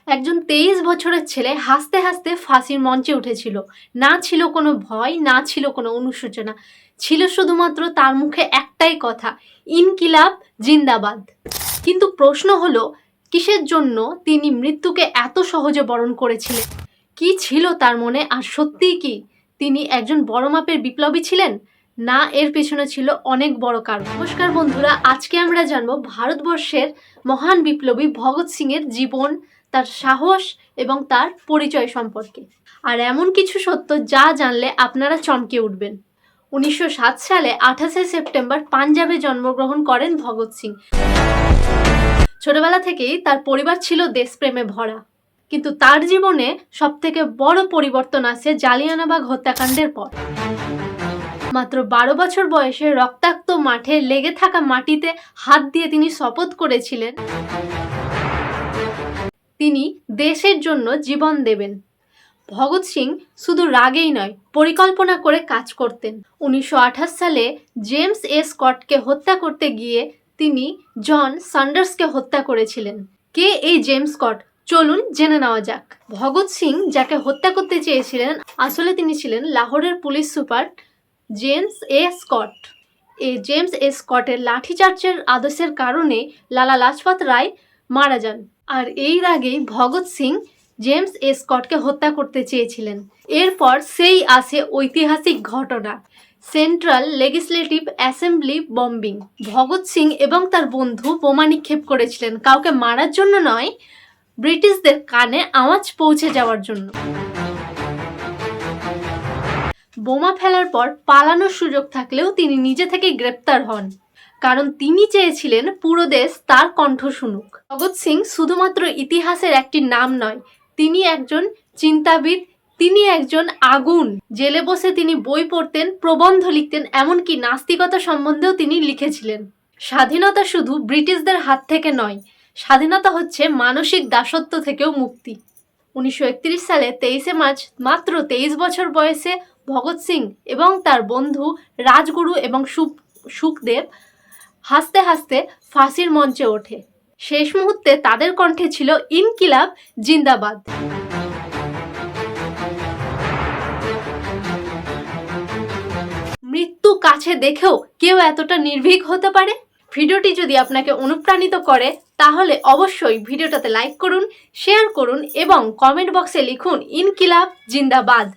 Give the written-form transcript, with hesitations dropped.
একজন 23 বছরের ছেলে হাসতে হাসতে ফাঁসির মঞ্চে উঠেছিল। না ছিল কোনো ভয়, না ছিল কোনো অনুশোচনা, ছিল শুধুমাত্র তার মুখে একটাই কথা, ইনকিলাব জিন্দাবাদ। কিন্তু প্রশ্ন হলো, কিসের জন্য তিনি মৃত্যুকে এত সহজে বরণ করেছিলেন? কি ছিল তার মনে? আর সত্যিই কি তিনি একজন বড় মাপের বিপ্লবী ছিলেন, না এর পেছনে ছিল অনেক বড় কারণ? নমস্কার বন্ধুরা, আজকে আমরা জানবো ভারতবর্ষের মহান বিপ্লবী ভগৎ সিং এর জীবন, তার সাহস এবং তার পরিচয় সম্পর্কে। আর এমন কিছু সত্য যা জানলে আপনারা চমকে উঠবেন। 1907 সালে 28শে সেপ্টেম্বর পাঞ্জাবে জন্মগ্রহণ করেন ভগৎ সিং। ছোটবেলা থেকেই তার পরিবার ছিল দেশপ্রেমে ভরা, কিন্তু তার জীবনে সবথেকে বড় পরিবর্তন আসে জালিয়ানবাগ হত্যাকাণ্ডের পর। মাত্র 12 বছর বয়সে রক্তাক্ত মাঠে লেগে থাকা মাটিতে হাত দিয়ে তিনি শপথ করেছিলেন তিনি দেশের জন্য জীবন দেবেন। ভগৎ সিং শুধু রাগেই নয়, পরিকল্পনা করে কাজ করতেন। 1928 সালে জেমস এ স্কটকে হত্যা করতে গিয়ে তিনি জন সান্ডার্সকে হত্যা করেছিলেন। কে এই জেমস স্কট? চলুন জেনে নেওয়া যাক। ভগৎ সিং যাকে হত্যা করতে চেয়েছিলেন, আসলে তিনি ছিলেন লাহোরের পুলিশ সুপার জেমস এ স্কট। এই জেমস এ স্কটের লাঠিচার্জের আদেশের কারণে লালা লাজপত রায় মারা যান। আর এই রাগেই ভগৎ সিং জেমস এ স্কটকে হত্যা করতে চেয়েছিলেন। এরপর সেই আসে ঐতিহাসিক ঘটনা, central legislative assembly bombing. Bhagat Singh এবং তার বন্ধু বোমা নিক্ষেপ করেছিলেন, কাউকে মারার জন্য নয়, ব্রিটিশদের কানে আওয়াজ পৌঁছে যাওয়ার জন্য। বোমা ফেলার পর পালানোর সুযোগ থাকলেও তিনি নিজে থেকে গ্রেপ্তার হন, কারণ তিনি চেয়েছিলেন পুরো দেশ তার কণ্ঠ শুনুক। ভগৎ সিং শুধুমাত্র ইতিহাসের একটি নাম নয়, তিনি একজন চিন্তাবিদ, তিনি একজন আগুন। জেলে বসে তিনি বই পড়তেন, প্রবন্ধ লিখতেন, এমনকি নাস্তিকতা সম্বন্ধেও তিনি লিখেছিলেন। স্বাধীনতা শুধু ব্রিটিশদের হাত থেকে নয়, স্বাধীনতা হচ্ছে মানসিক দাসত্ব থেকেও মুক্তি। 1931 সালে 23শে মার্চ মাত্র 23 বছর বয়সে ভগৎ সিং এবং তার বন্ধু রাজগুরু এবং সুখদেব হাসতে হাসতে ফাঁসির মঞ্চে ওঠে। শেষ মুহূর্তে তাদের কণ্ঠে ছিল ইনকিলাব জিন্দাবাদ। মৃত্যু কাছে দেখেও কেউ এতটা নির্ভীক হতে পারে? ভিডিওটি যদি আপনাকে অনুপ্রাণিত করে তাহলে অবশ্যই ভিডিওটাতে লাইক করুন, শেয়ার করুন এবং কমেন্ট বক্সে লিখুন ইনকিলাব জিন্দাবাদ।